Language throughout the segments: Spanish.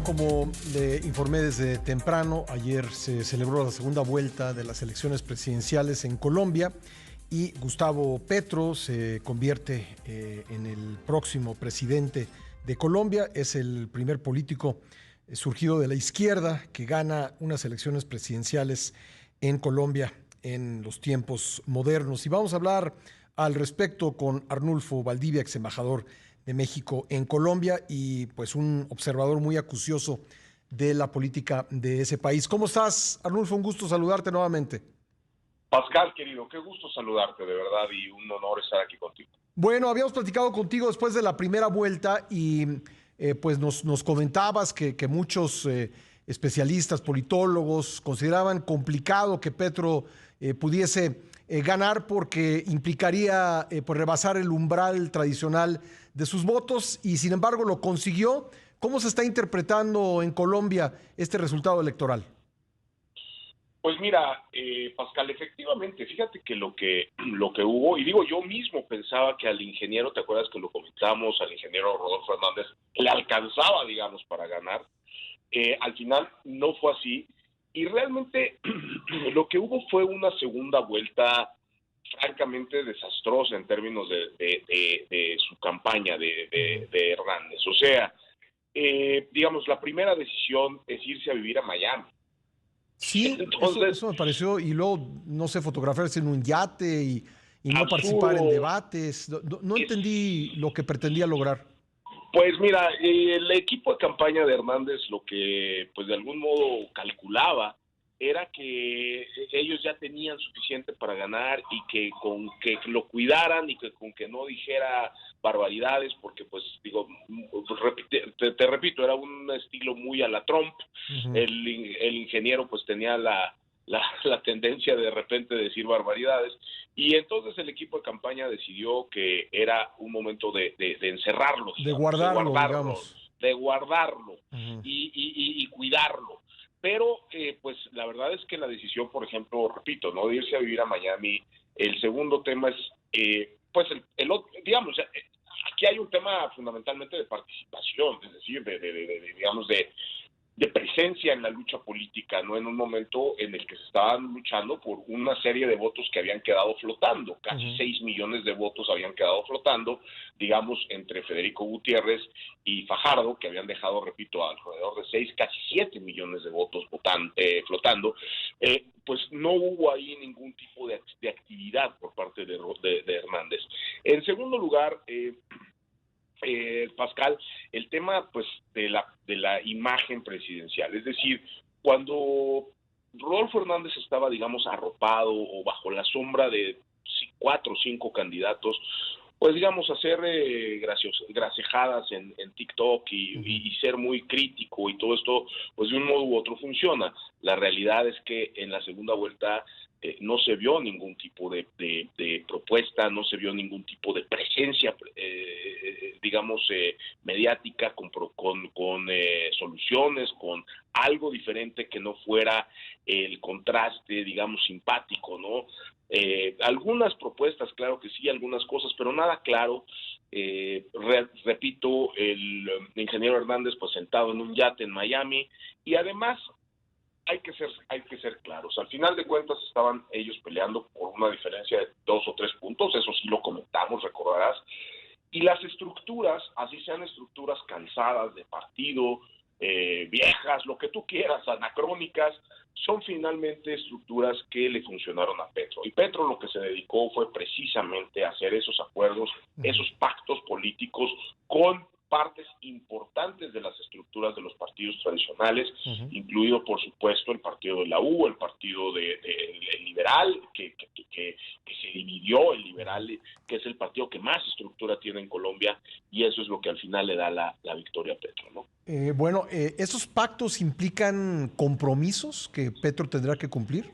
como le informé desde temprano, ayer se celebró la segunda vuelta de las elecciones presidenciales en Colombia y Gustavo Petro se convierte en el próximo presidente de Colombia. Es el primer político surgido de la izquierda que gana unas elecciones presidenciales en Colombia en los tiempos modernos. Y vamos a hablar al respecto con Arnulfo Valdivia, ex embajador de México en Colombia y pues un observador muy acucioso de la política de ese país. ¿Cómo estás, Arnulfo? Un gusto saludarte nuevamente. Pascal, querido, qué gusto saludarte, de verdad, y un honor estar aquí contigo. Bueno, habíamos platicado contigo después de la primera vuelta y pues nos comentabas que muchos especialistas, politólogos, consideraban complicado que Petro pudiese ganar porque implicaría pues rebasar el umbral tradicional de sus votos y sin embargo lo consiguió. ¿Cómo se está interpretando en Colombia este resultado electoral? Pues mira, Pascal, efectivamente, fíjate que lo que hubo, y digo, yo mismo pensaba que al ingeniero, ¿te acuerdas que lo comentamos? Al ingeniero Rodolfo Hernández le alcanzaba, digamos, para ganar. Al final no fue así, y realmente lo que hubo fue una segunda vuelta francamente desastrosa en términos de su campaña de Hernández. O sea, digamos, la primera decisión es irse a vivir a Miami. Sí, Entonces, eso me pareció, y luego, no sé, fotografiarse en un yate y no participar en absurdo. debates. No Es, entendí lo que pretendía lograr. pues mira, el equipo de campaña de Hernández lo que pues de algún modo calculaba era que ellos ya tenían suficiente para ganar y que con que lo cuidaran y que con que no dijera barbaridades, porque pues digo, te repito, era un estilo muy a la Trump. Ujú. El ingeniero pues tenía la tendencia de repente decir barbaridades, y entonces el equipo de campaña decidió que era un momento de encerrarlo, De digamos, de guardarlo, guardarlo, digamos. de guardarlo Ujú. y cuidarlo. Pero pues la verdad es que la decisión, por ejemplo, repito, no de irse a vivir a Miami. El segundo tema es, pues digamos, aquí hay un tema fundamentalmente de participación, es decir, digamos, de presencia en la lucha política, ¿no? En un momento en el que se estaban luchando por una serie de votos que habían quedado flotando, casi Ujú. 6 millones de votos habían quedado flotando, digamos, entre Federico Gutiérrez y Fajardo, que habían dejado, repito, alrededor de 6, casi 7 millones de votos flotando. Pues no hubo ahí ningún tipo de actividad por parte de Hernández. En segundo lugar, Pascal, el tema pues de la imagen presidencial, es decir, cuando Rodolfo Hernández estaba, digamos, arropado o bajo la sombra de 4 o 5 candidatos, pues digamos, hacer gracejadas en TikTok Ujú. y ser muy crítico y todo esto, pues de un modo u otro funciona. La realidad es que en la segunda vuelta no se vio ningún tipo de propuesta, no se vio ningún tipo de presencia, digamos, mediática, con soluciones, con algo diferente que no fuera el contraste, digamos, simpático, ¿no? Algunas propuestas, claro que sí, algunas cosas, pero nada claro. Repito, el ingeniero Hernández pues sentado en un yate en Miami, y además hay que ser claros. Al final de cuentas estaban ellos peleando por una diferencia de 2 o 3 puntos, eso sí lo comentamos, recordarás, y las estructuras, así sean estructuras cansadas de partido, viejas, lo que tú quieras, anacrónicas, son finalmente estructuras que le funcionaron a Petro. Y Petro lo que se dedicó fue precisamente a hacer esos acuerdos, Ujú. esos pactos políticos con partes importantes de las estructuras de los partidos tradicionales, Ujú. incluido por supuesto el partido de la U, el partido el liberal, que se dividió, el Ujú. liberal, que es el partido que más estructura tiene en Colombia, y eso es lo que al final le da la victoria a Petro, ¿no? Bueno, ¿esos pactos implican compromisos que Petro tendrá que cumplir?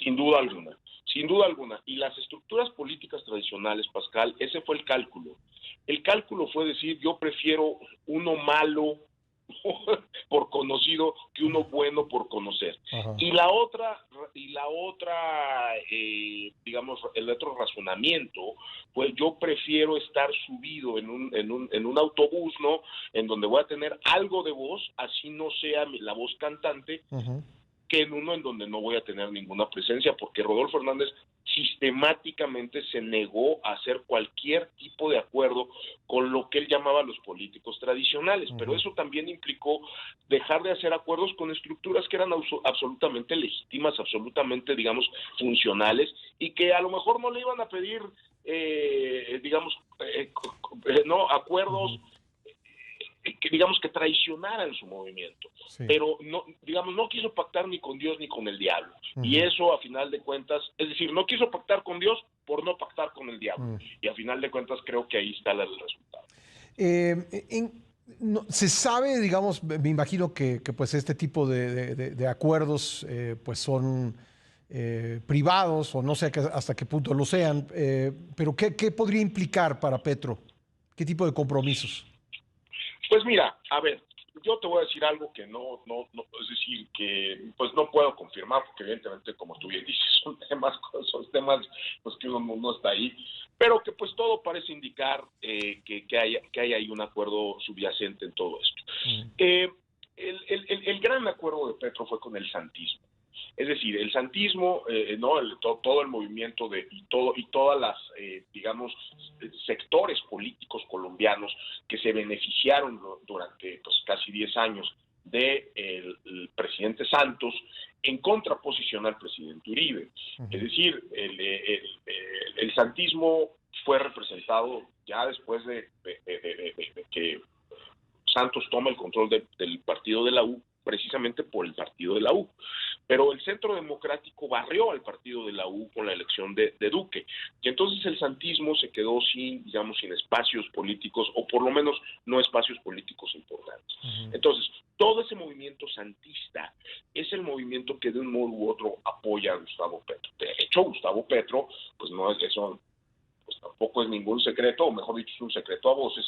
Sin duda alguna, sin duda alguna. Y las estructuras políticas tradicionales, Pascal, ese fue el cálculo. El cálculo fue decir, yo prefiero uno malo por conocido que uno bueno por conocer. Ajá. Y la otra, digamos, el otro razonamiento, pues yo prefiero estar subido en un autobús, ¿no? En donde voy a tener algo de voz, así no sea la voz cantante, Ujú. que en uno en donde no voy a tener ninguna presencia, porque Rodolfo Hernández sistemáticamente se negó a hacer cualquier tipo de acuerdo con lo que él llamaba los políticos tradicionales, pero eso también implicó dejar de hacer acuerdos con estructuras que eran absolutamente legítimas, absolutamente, digamos, funcionales, y que a lo mejor no le iban a pedir, digamos, no acuerdos que digamos que traicionaran su movimiento, Sí. pero no, digamos, no quiso pactar ni con Dios ni con el diablo, y eso a final de cuentas, es decir, no quiso pactar con Dios por no pactar con el diablo, y a final de cuentas creo que ahí está el resultado. Se sabe, digamos, me imagino que pues este tipo de acuerdos pues son privados o no sé hasta qué punto lo sean, pero ¿qué podría implicar para Petro? ¿Qué tipo de compromisos? Pues mira, a ver, yo te voy a decir algo que no, es decir, que pues no puedo confirmar, porque evidentemente, como tú bien dices, son temas pues que uno no está ahí, pero que pues todo parece indicar que hay ahí un acuerdo subyacente en todo esto. El gran acuerdo de Petro fue con el santismo. Es decir, el santismo, no, todo el movimiento y todas las, digamos, sectores políticos colombianos que se beneficiaron durante pues, casi 10 años de el presidente Santos en contraposición al presidente Uribe. Es decir, el santismo fue representado ya después de que Santos toma el control del partido de la U, precisamente por el partido de la U. Pero el Centro Democrático barrió al partido de la U con la elección de Duque. Y entonces el santismo se quedó sin espacios políticos, o por lo menos no espacios políticos importantes. Entonces, todo ese movimiento santista es el movimiento que de un modo u otro apoya a Gustavo Petro. De hecho, Gustavo Petro, pues no es eso, pues tampoco es ningún secreto, o mejor dicho, es un secreto a voces,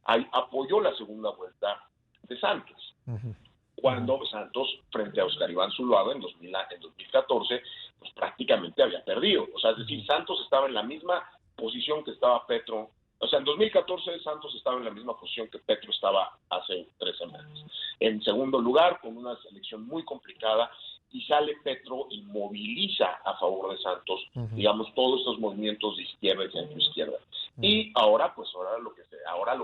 apoyó la segunda vuelta de Santos. Cuando Santos, frente a Oscar Iván Zuluaga en 2014, pues prácticamente había perdido. O sea, es decir, Santos estaba en la misma posición que estaba Petro. O sea, en 2014 Santos estaba en la misma posición que Petro estaba hace 3 semanas. En segundo lugar, con una selección muy complicada, y sale Petro y moviliza a favor de Santos, digamos, todos estos movimientos de izquierda y centroizquierda. Y ahora lo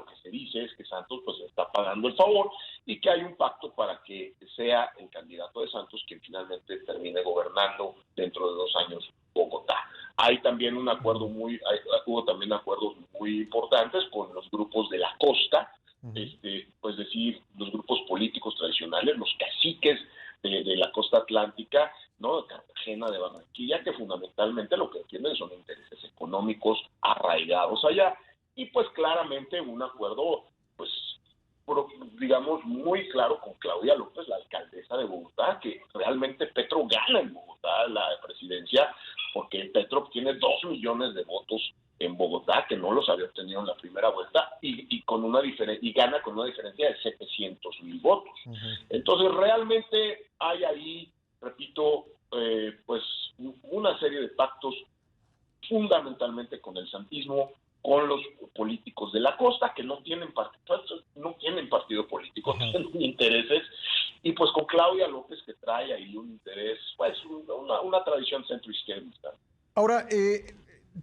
que se dice es que Santos pues está pagando el favor y que hay un pacto para que sea el candidato de Santos quien finalmente termine gobernando dentro de 2 años Bogotá. Hay también hubo también acuerdos muy importantes con los grupos de la costa, pues decir, los grupos políticos tradicionales, los caciques de la costa atlántica, ¿no? De Cartagena, de Barranquilla, que fundamentalmente lo que tienen son intereses económicos arraigados allá, y pues claramente un acuerdo, pues, digamos, muy claro con Claudia López, la alcaldesa de Bogotá, que realmente Petro gana en Bogotá la presidencia, porque Petro tiene 2 millones de votos en Bogotá, que no los había obtenido en la primera vuelta, y gana con una diferencia de 700,000 votos. Entonces, realmente hay ahí, repito, pues una serie de pactos fundamentalmente con el santismo, con los políticos de la costa, que no tienen partido político, tienen intereses, y pues con Claudia López, que trae ahí un interés, pues una tradición centroizquierdista. Ahora,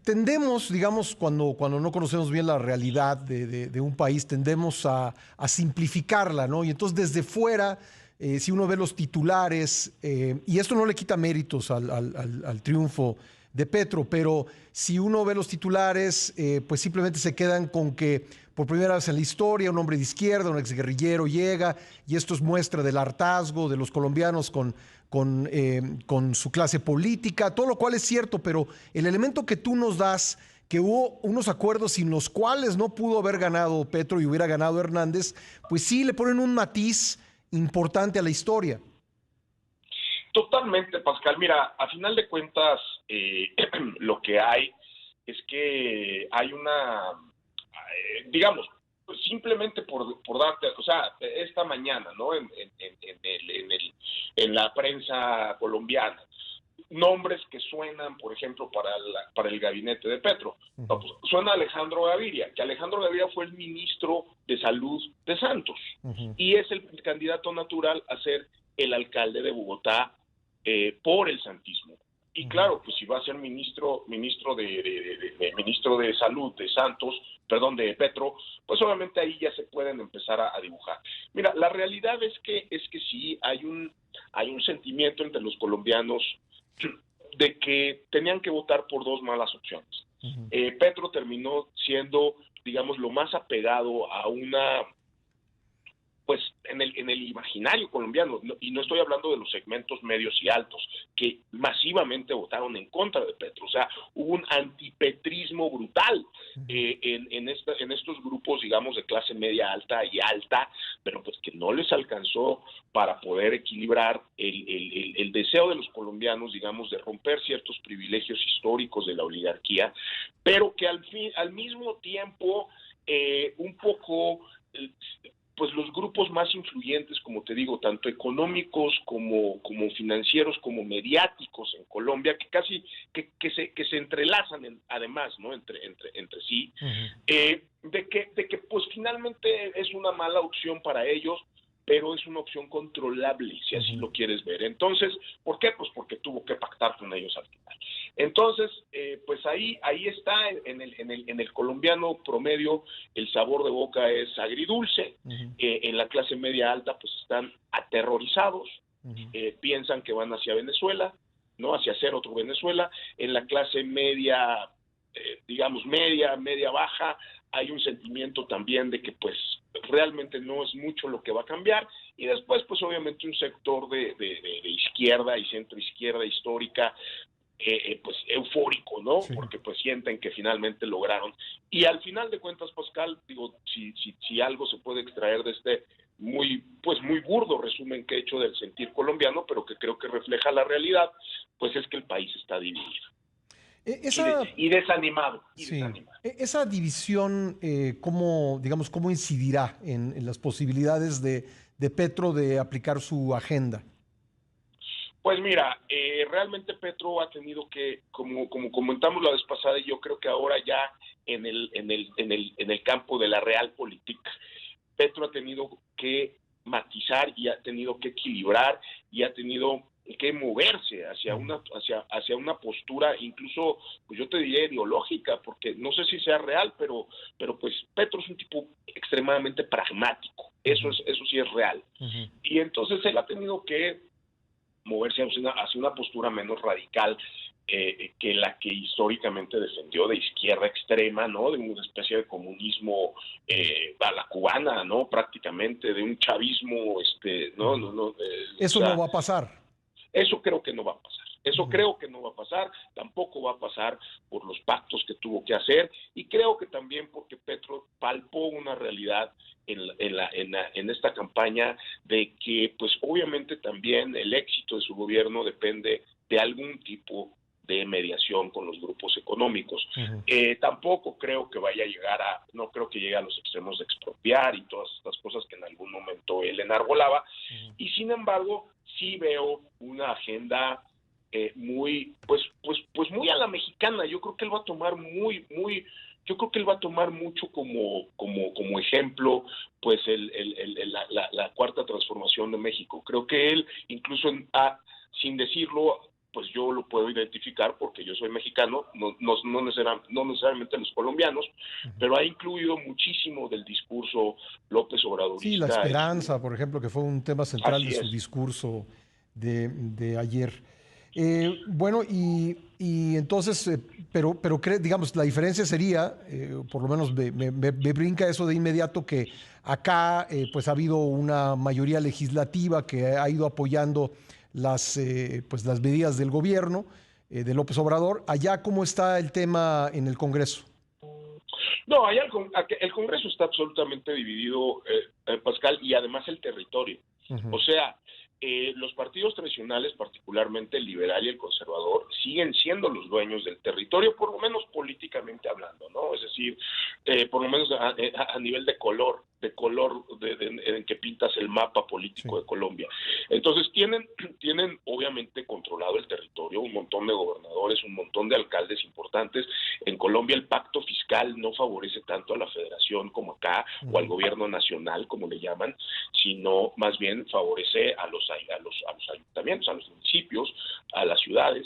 tendemos, digamos, cuando no conocemos bien la realidad de un país, tendemos a simplificarla, ¿no? Y entonces desde fuera, si uno ve los titulares, y esto no le quita méritos al triunfo de Petro, pero si uno ve los titulares, pues simplemente se quedan con que por primera vez en la historia un hombre de izquierda, un exguerrillero llega, y esto es muestra del hartazgo de los colombianos con su clase política, todo lo cual es cierto, pero el elemento que tú nos das, que hubo unos acuerdos sin los cuales no pudo haber ganado Petro y hubiera ganado Hernández, pues sí le ponen un matiz importante a la historia. Totalmente, Pascal. Mira, a final de cuentas, lo que hay es que hay digamos, pues, simplemente por darte, o sea, esta mañana, ¿no? En la prensa colombiana, nombres que suenan, por ejemplo, para el gabinete de Petro. No, pues, suena Alejandro Gaviria, que Alejandro Gaviria fue el ministro de Salud de Santos y es el candidato natural a ser el alcalde de Bogotá por el santismo. Y claro, pues si va a ser ministro de Salud de Santos, perdón, de Petro, pues obviamente ahí ya se pueden empezar a dibujar. Mira, la realidad es que sí hay un sentimiento entre los colombianos de que tenían que votar por dos malas opciones. Petro terminó siendo, digamos, lo más apegado a una, pues en el imaginario colombiano, y no estoy hablando de los segmentos medios y altos, que masivamente votaron en contra de Petro. O sea, hubo un antipetrismo brutal en estos grupos, digamos, de clase media alta y alta, pero pues que no les alcanzó para poder equilibrar el deseo de los colombianos, digamos, de romper ciertos privilegios históricos de la oligarquía, pero que al mismo tiempo un poco pues los grupos más influyentes, como te digo, tanto económicos como financieros, como mediáticos en Colombia, que casi que se entrelazan además, ¿no? entre sí, de que pues finalmente es una mala opción para ellos, pero es una opción controlable, si así lo quieres ver. Entonces, ¿por qué? Pues porque tuvo que pactar con ellos al final. Entonces, pues ahí está, en el colombiano promedio, el sabor de boca es agridulce. En la clase media alta, pues están aterrorizados, piensan que van hacia Venezuela, ¿no? Hacia ser otro Venezuela. En la clase media, digamos, media baja, hay un sentimiento también de que pues realmente no es mucho lo que va a cambiar, y después pues obviamente un sector de izquierda y centro izquierda histórica pues eufórico, ¿no? Sí. Porque pues sienten que finalmente lograron, y al final de cuentas, Pascal, digo, si algo se puede extraer de este muy burdo resumen que he hecho del sentir colombiano, pero que creo que refleja la realidad, pues es que el país está dividido. Y desanimado. Esa división, ¿cómo incidirá en las posibilidades de Petro de aplicar su agenda? Pues mira, realmente Petro ha tenido que, como comentamos la vez pasada, y yo creo que ahora ya en el campo de la realpolitik, Petro ha tenido que matizar y ha tenido que equilibrar y ha tenido que moverse hacia una postura, incluso, pues yo te diría ideológica, porque no sé si sea real, pero pues Petro es un tipo extremadamente pragmático, eso sí es real. Y entonces él ha tenido que moverse hacia una postura menos radical que la que históricamente defendió, de izquierda extrema, ¿no? De una especie de comunismo a la cubana, ¿no? Prácticamente, de un chavismo, ¿no? Eso no va a pasar. Eso creo que no va a pasar. Creo que no va a pasar, tampoco va a pasar por los pactos que tuvo que hacer, y creo que también porque Petro palpó una realidad en esta campaña de que, pues obviamente también el éxito de su gobierno depende de algún tipo de mediación con los grupos económicos. Tampoco creo que no creo que llegue a los extremos de expropiar y todas estas cosas que en algún momento él enarbolaba, y sin embargo sí veo una agenda muy muy a la mexicana. Yo creo que él va a tomar mucho como ejemplo pues la cuarta transformación de México. Creo que él incluso sin decirlo, pues yo lo puedo identificar porque yo soy mexicano, no necesariamente los colombianos, pero ha incluido muchísimo del discurso López Obradorista. Sí, la esperanza, por ejemplo, que fue un tema central de su discurso de ayer. Bueno, y entonces, pero digamos, la diferencia sería, por lo menos me brinca eso de inmediato, que acá pues ha habido una mayoría legislativa que ha ido apoyando las medidas del gobierno de López Obrador. Allá, ¿cómo está el tema en el Congreso? No, allá el Congreso está absolutamente dividido, Pascal, y además el territorio. O sea, los partidos tradicionales, particularmente el liberal y el conservador, siguen siendo los dueños del territorio, por lo menos políticamente hablando, ¿no? Es decir, por lo menos a nivel de color en que pintas el mapa político de Colombia. Entonces tienen obviamente controlado el territorio, un montón de gobernadores, un montón de alcaldes importantes. En Colombia el pacto fiscal no favorece tanto a la federación como acá, o al gobierno nacional, como le llaman, sino más bien favorece a los ayuntamientos, a los municipios, a las ciudades.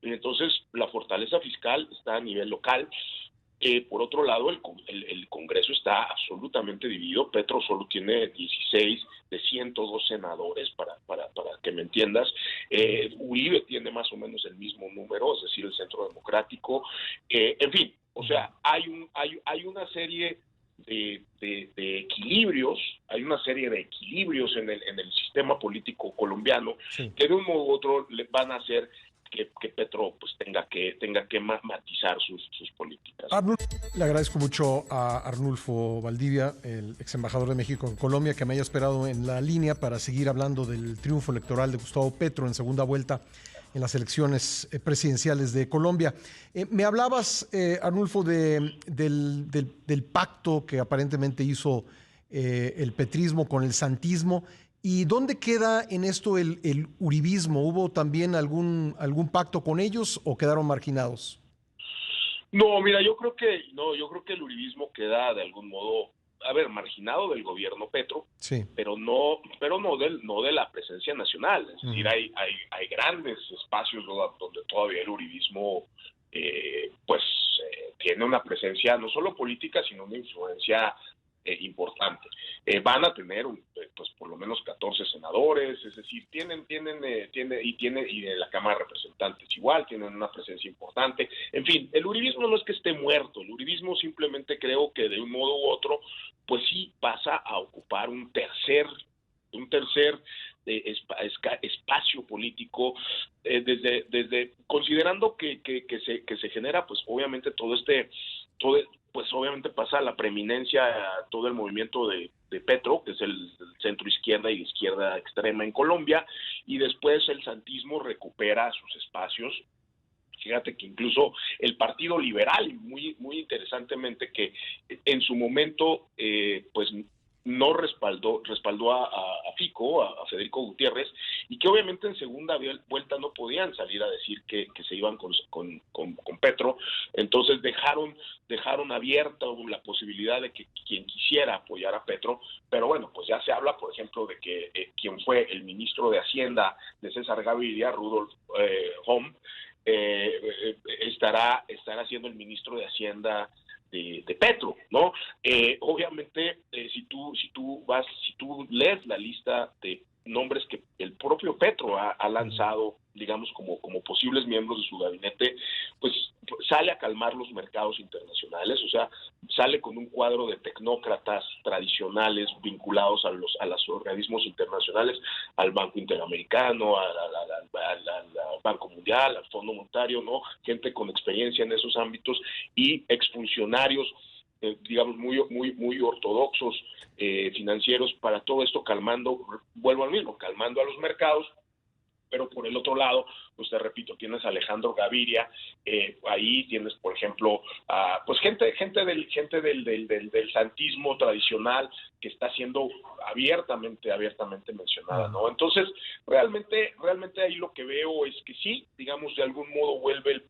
Entonces la fortaleza fiscal está a nivel local. Por otro lado, el Congreso está absolutamente dividido. Petro solo tiene 16 de 102 senadores, para que me entiendas. Uribe tiene más o menos el mismo número, es decir, el Centro Democrático. En fin, o sea, hay una serie de equilibrios, en el sistema político colombiano, que de un modo u otro le van a hacer que Petro pues tenga que matizar sus políticas. Le agradezco mucho a Arnulfo Valdivia, el ex embajador de México en Colombia, que me haya esperado en la línea para seguir hablando del triunfo electoral de Gustavo Petro en segunda vuelta en las elecciones presidenciales de Colombia. Me hablabas, Arnulfo, del pacto que aparentemente hizo el petrismo con el santismo. ¿Y dónde queda en esto el uribismo? ¿Hubo también algún pacto con ellos o quedaron marginados? No, mira, yo creo que el uribismo queda de algún modo, marginado del gobierno Petro, sí, pero no de la presencia nacional. Es decir, hay grandes espacios donde todavía el uribismo tiene una presencia no solo política, sino una influencia importante. Van a tener pues por lo menos 14 senadores, es decir, y de la Cámara de Representantes igual, tienen una presencia importante. En fin, el uribismo no es que esté muerto, el uribismo simplemente creo que de un modo u otro, pues sí pasa a ocupar un tercer espacio político, desde considerando que se genera pues obviamente pues obviamente pasa a la preeminencia todo el movimiento de Petro, que es el centro izquierda y izquierda extrema en Colombia, y después el santismo recupera sus espacios. Fíjate que incluso el Partido Liberal, muy interesantemente, que en su momento pues no respaldó a Fico, a Federico Gutiérrez, y que obviamente en segunda vuelta no podían salir a decir que se iban con Petro. Entonces dejaron abierta la posibilidad de que quien quisiera apoyar a Petro, pero bueno, pues ya se habla, por ejemplo, de que quien fue el ministro de Hacienda de César Gaviria, Rudolf Homm, estará siendo el ministro de Hacienda de Petro, ¿no? Obviamente, si tú lees la lista de nombres que el propio Petro ha lanzado, digamos, como posibles miembros de su gabinete, pues sale a calmar los mercados internacionales, o sea, sale con un cuadro de tecnócratas tradicionales vinculados a los organismos internacionales, al Banco Interamericano, al Banco Mundial, al Fondo Monetario, ¿no? Gente con experiencia en esos ámbitos, y exfuncionarios digamos, muy ortodoxos financieros, para todo esto vuelvo al mismo, calmando a los mercados. Pero por el otro lado, pues te repito, tienes a Alejandro Gaviria, ahí tienes, por ejemplo, pues gente del santismo tradicional que está siendo abiertamente mencionada, ¿no? Entonces, realmente ahí lo que veo es que sí, digamos, de algún modo vuelve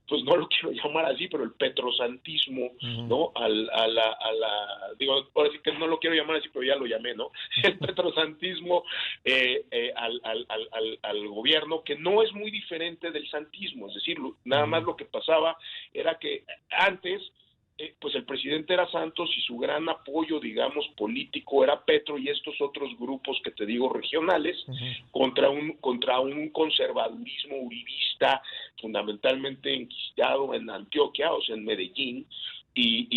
pues no lo quiero llamar así, pero el petrosantismo, ¿no? Digo, ahora sí que no lo quiero llamar así, pero ya lo llamé, ¿no? El petrosantismo al gobierno, que no es muy diferente del santismo, es decir, nada más lo que pasaba era que antes pues el presidente era Santos y su gran apoyo, digamos, político era Petro y estos otros grupos que te digo regionales, contra un conservadurismo uribista fundamentalmente enquistado en Antioquia, o sea, en Medellín, y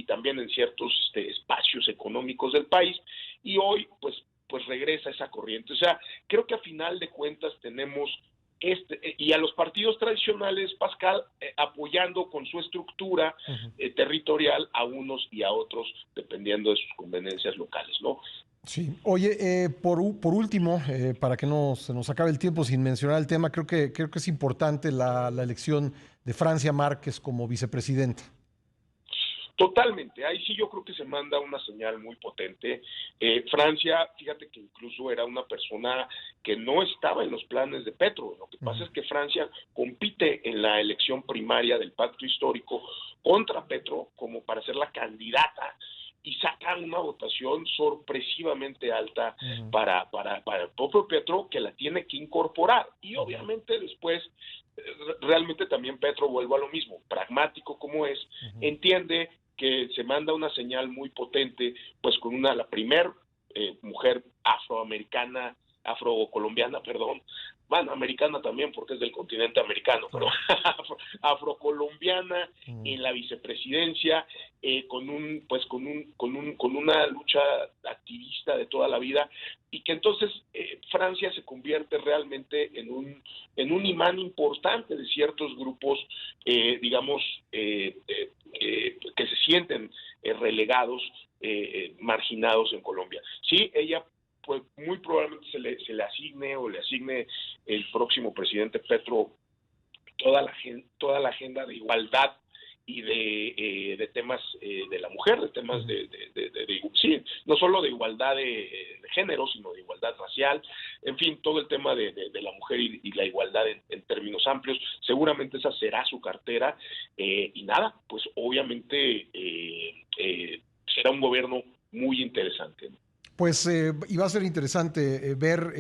también en ciertos espacios económicos del país, y hoy pues regresa esa corriente. O sea, creo que a final de cuentas tenemos y a los partidos tradicionales, Pascal, apoyando con su estructura territorial a unos y a otros, dependiendo de sus conveniencias locales, ¿no? Sí. Oye, por último, para que no se nos acabe el tiempo sin mencionar el tema, creo que es importante la elección de Francia Márquez como vicepresidente. Totalmente, ahí sí yo creo que se manda una señal muy potente. Francia, fíjate que incluso era una persona que no estaba en los planes de Petro. Lo que pasa Ujú. es que Francia compite en la elección primaria del pacto histórico contra Petro como para ser la candidata y saca una votación sorpresivamente alta Ujú. para el propio Petro, que la tiene que incorporar. Y Ujú. obviamente después, realmente también Petro vuelve a lo mismo, pragmático como es, Ujú. entiende que se manda una señal muy potente, pues con la primer mujer afroamericana, afrocolombiana, perdón, bueno, americana también porque es del continente americano, pero Claro. afrocolombiana Ujú. en la vicepresidencia, con una lucha activista de toda la vida, y que entonces Francia se convierte realmente en un imán importante de ciertos grupos, digamos, que se sienten relegados, marginados en Colombia. Sí, ella pues muy probablemente se le asigne o le asigne el próximo presidente Petro toda la agenda de igualdad y de temas de la mujer, de temas Ujú. sí, no solo de igualdad de género, sino de igualdad racial, en fin, todo el tema de la mujer y la igualdad en términos amplios. Seguramente esa será su cartera, y nada, pues obviamente será un gobierno muy interesante, ¿no? Pues y va a ser interesante ver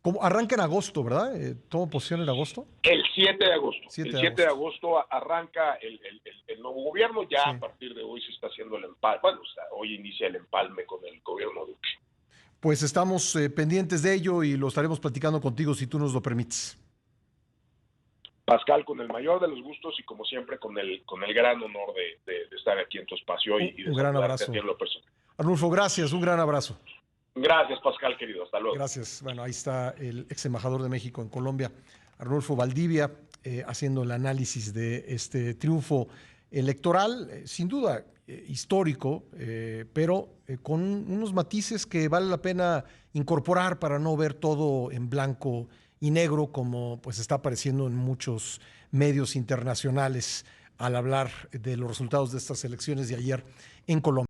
cómo arranca en agosto, ¿verdad? Toma posición en agosto. El 7 de agosto. 7 El de 7 de agosto. agosto arranca el nuevo gobierno. Ya a Sí. partir de hoy se está haciendo el empalme. Bueno, o sea, hoy inicia el empalme con el gobierno Duque. Pues estamos pendientes de ello y lo estaremos platicando contigo si tú nos lo permites. Pascal, con el mayor de los gustos y como siempre con el gran honor de estar aquí en tu espacio y Un de gran saludarte a ti abrazo. en lo personal. Arnulfo, gracias, un gran abrazo. Gracias, Pascal, querido. Hasta luego. Gracias. Bueno, ahí está el ex embajador de México en Colombia, Arnulfo Valdivia, haciendo el análisis de este triunfo electoral, sin duda histórico, pero con unos matices que vale la pena incorporar para no ver todo en blanco y negro como pues está apareciendo en muchos medios internacionales al hablar de los resultados de estas elecciones de ayer en Colombia.